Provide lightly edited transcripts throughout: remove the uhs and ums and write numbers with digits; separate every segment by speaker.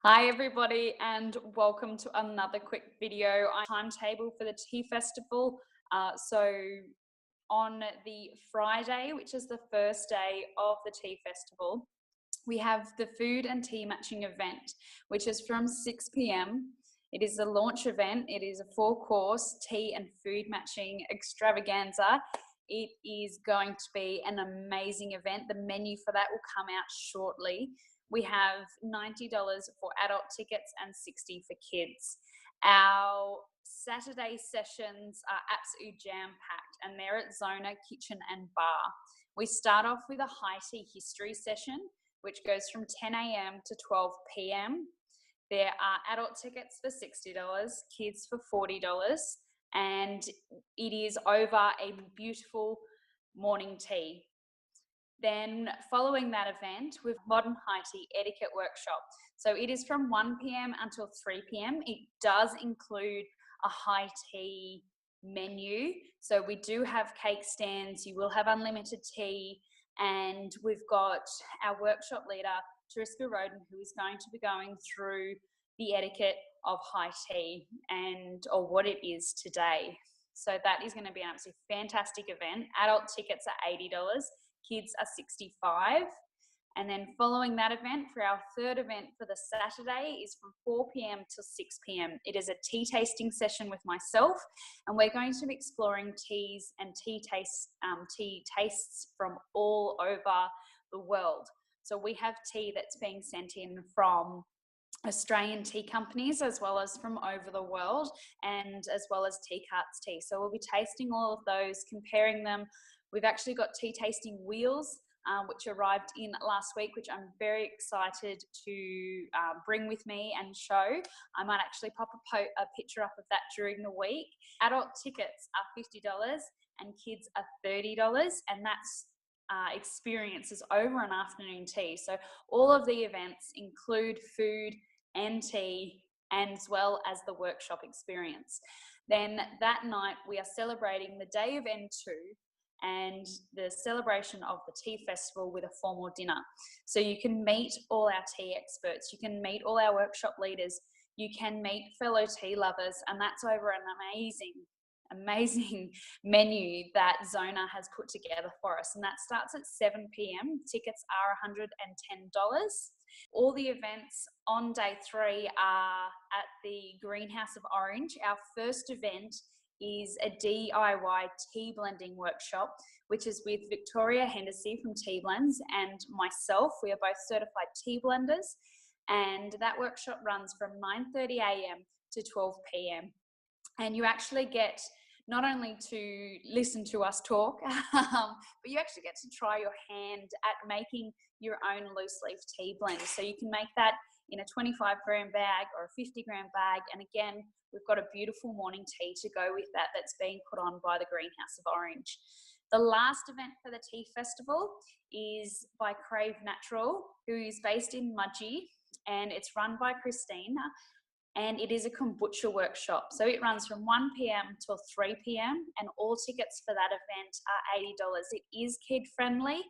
Speaker 1: Hi everybody and welcome to another quick video. Timetable for the tea festival. So on the Friday, which is the first day of the tea festival, we have the food and tea matching event, which is from 6 p.m. It is a launch event. It is a 4-course tea and food matching extravaganza. It is going to be an amazing event. The menu for that will come out shortly. We have $90 for adult tickets and $60 for kids. Our Saturday sessions are absolutely jam-packed and they're at Zona Kitchen and Bar. We start off with a high tea history session, which goes from 10 a.m. to 12 p.m. There are adult tickets for $60, kids for $40, and it is over a beautiful morning tea. Then following that event, we've modern high tea etiquette workshop. So it is from 1 p.m. until 3 p.m. It does include a high tea menu. So we do have cake stands, you will have unlimited tea, and we've got our workshop leader, Tariska Roden, who is going to be going through the etiquette of high tea or what it is today. So that is going to be an absolutely fantastic event. Adult tickets are $80. Kids are $65. And then following that event, for our third event for the Saturday, is from 4 p.m. till 6 p.m. It is a tea tasting session with myself, and we're going to be exploring teas and tea tastes from all over the world. So we have tea that's being sent in from Australian tea companies as well as from over the world, and as well as Tea Carts tea. So we'll be tasting all of those, comparing them. We've actually got tea tasting wheels which arrived in last week, which I'm very excited to bring with me and show. I might actually pop a picture up of that during the week. Adult tickets are $50 and kids are $30, and that's experiences over an afternoon tea. So all of the events include food and tea, and as well as the workshop experience. Then that night we are celebrating the day of N2 and the celebration of the tea festival with a formal dinner. So you can meet all our tea experts, you can meet all our workshop leaders, you can meet fellow tea lovers, and that's over an amazing menu that Zona has put together for us, and that starts at 7 p.m. Tickets are $110. All the events on day 3 are at the Greenhouse of Orange. Our first event is a DIY tea blending workshop, which is with Victoria Henderson from Tea Blends and myself. We are both certified tea blenders, and that workshop runs from 9:30 a.m. to 12 p.m. And you actually get not only to listen to us talk, but you actually get to try your hand at making your own loose leaf tea blend. So you can make that in a 25-gram bag or a 50-gram bag. And again, we've got a beautiful morning tea to go with that that's being put on by the Greenhouse of Orange. The last event for the tea festival is by Crave Natural, who is based in Mudgee, and it's run by Christina. And it is a kombucha workshop. So it runs from 1 p.m. till 3 p.m. and all tickets for that event are $80. It is kid friendly,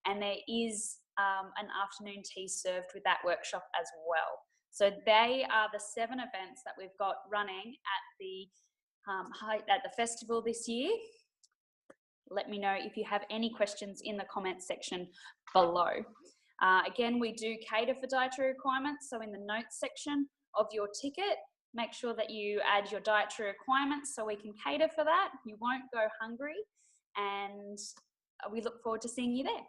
Speaker 1: and there is an afternoon tea served with that workshop as well. So they are the 7 events that we've got running at the festival this year. Let me know if you have any questions in the comments section below. Again, we do cater for dietary requirements. So in the notes section of your ticket, make sure that you add your dietary requirements so we can cater for that. You won't go hungry, and we look forward to seeing you there.